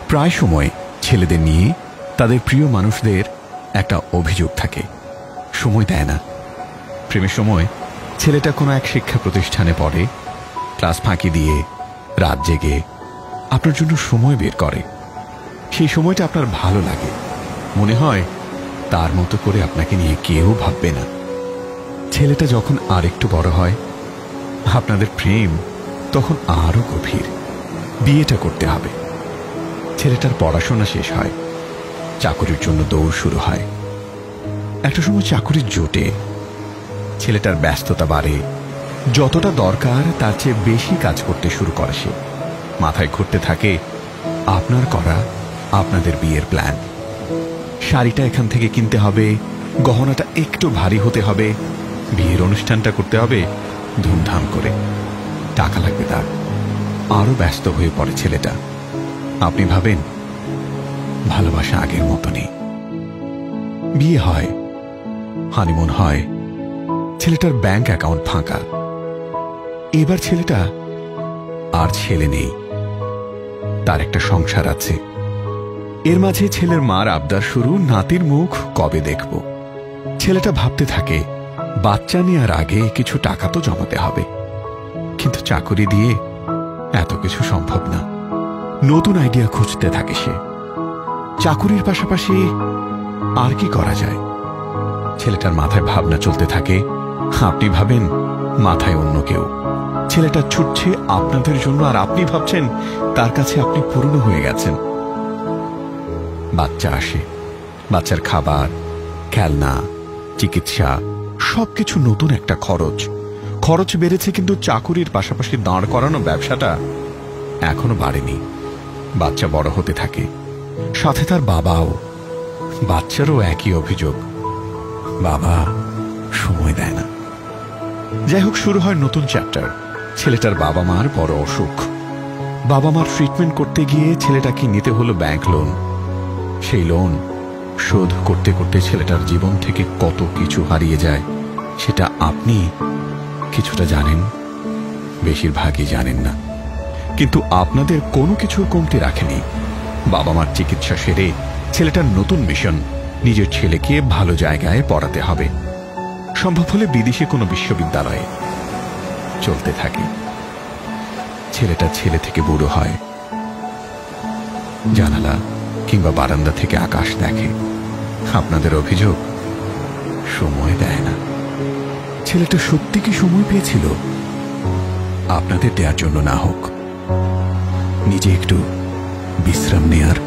প্রায় সময় ছেলেদের নিয়ে তাদের প্রিয় মানুষদের একটা অভিযোগ থাকে, সময় দেয় না। প্রেমের সময় ছেলেটা কোনো এক শিক্ষা প্রতিষ্ঠানে পড়ে, ক্লাস ফাঁকি দিয়ে রাত জেগে আপনার জন্য সময় বের করে। সেই সময়টা আপনার ভালো লাগে, মনে হয় তার মতো করে আপনাকে নিয়ে কেউ ভাববে না। ছেলেটা যখন আর একটু বড় হয়, আপনাদের প্রেম তখন আরো গভীর। বিয়েটা করতে হবে। ছেলেটার পড়াশোনা শেষ হয়, চাকরির জন্য দৌড় শুরু হয়। একটা সময় চাকরি জোটে, ছেলেটার ব্যস্ততা বাড়ে, যতটা দরকার তার চেয়ে বেশি কাজ করতে শুরু করে সে। মাথায় ঘুরতে থাকে আপনার করা আপনাদের বিয়ের প্ল্যান। শাড়িটা এখান থেকে কিনতে হবে, গহনাটা একটু ভারী হতে হবে, বিয়ের অনুষ্ঠানটা করতে হবে ধুমধাম করে, টাকা লাগবে তার। আরো ব্যস্ত হয়ে পড়ে ছেলেটা। আপনি ভাবেন ভালোবাসা আগের মতো নেই। বিয়ে হয়, হানিমুন হয়, ছেলেটার ব্যাংক অ্যাকাউন্ট ফাঁকা। এবার ছেলেটা আর ছেলে নেই, তার একটা সংসার আছে। এর মাঝে ছেলের মার আবদার শুরু, নাতির মুখ কবে দেখব। ছেলেটা ভাবতে থাকে বাচ্চা নেওয়ার আগে কিছু টাকা তো জমাতে হবে, কিন্তু চাকরি দিয়ে এত কিছু সম্ভব না। নতুন আইডিয়া খুঁজতে থাকে সে। চাকুরির পাশাপাশি আর কি করা যায়? ছেলেটার মাথায় ভাবনা চলতে থাকে। আপনি ভাবেন মাথায় অন্য কেউ। ছেলেটা ছুটছে আপনাদের জন্য, আর আপনি ভাবছেন তার কাছে আপনি পুরনো হয়ে গেছেন। বাচ্চা আসে, বাচ্চার খাবার, খেলনা, চিকিৎসা সবকিছু নতুন একটা খরচ। খরচ বেড়েছে, কিন্তু চাকুরির পাশাপাশি দাঁড় করানো ব্যবসাটা এখনো বাড়েনি। বাচ্চা বড় হতে থাকে, সাথে তার বাবাও। বাচ্চারও একই অভিযোগ, বাবা সময় দেয় না। যাই হোক, শুরু হয় নতুন চ্যাপ্টার। ছেলেটার বাবা মার বড় অসুখ। বাবা মার ট্রিটমেন্ট করতে গিয়ে ছেলেটাকে নিতে হলো ব্যাংক লোন। সেই লোন শোধ করতে করতে ছেলেটার জীবন থেকে কত কিছু হারিয়ে যায় সেটা আপনি কিছুটা জানেন, বেশিরভাগই জানেন না। কিন্তু আপনাদের কোনো কিছুর কমতি রাখেনি। বাবা মার চিকিৎসা সেরে ছেলেটার নতুন মিশন, নিজের ছেলেকে ভালো জায়গায় পড়াতে হবে, সম্ভব হলে বিদেশে কোনো বিশ্ববিদ্যালয়ে। চলতে থাকে। ছেলেটা ছেলে থেকে বুড়ো হয়, জানালা কিংবা বারান্দা থেকে আকাশ দেখে। আপনাদের অভিযোগ সময় দেয় না। ছেলেটা সত্যি কি সময় পেয়েছিল? আপনাদের দেওয়ার জন্য না হোক, নিজে একটু বিশ্রাম নেয়ার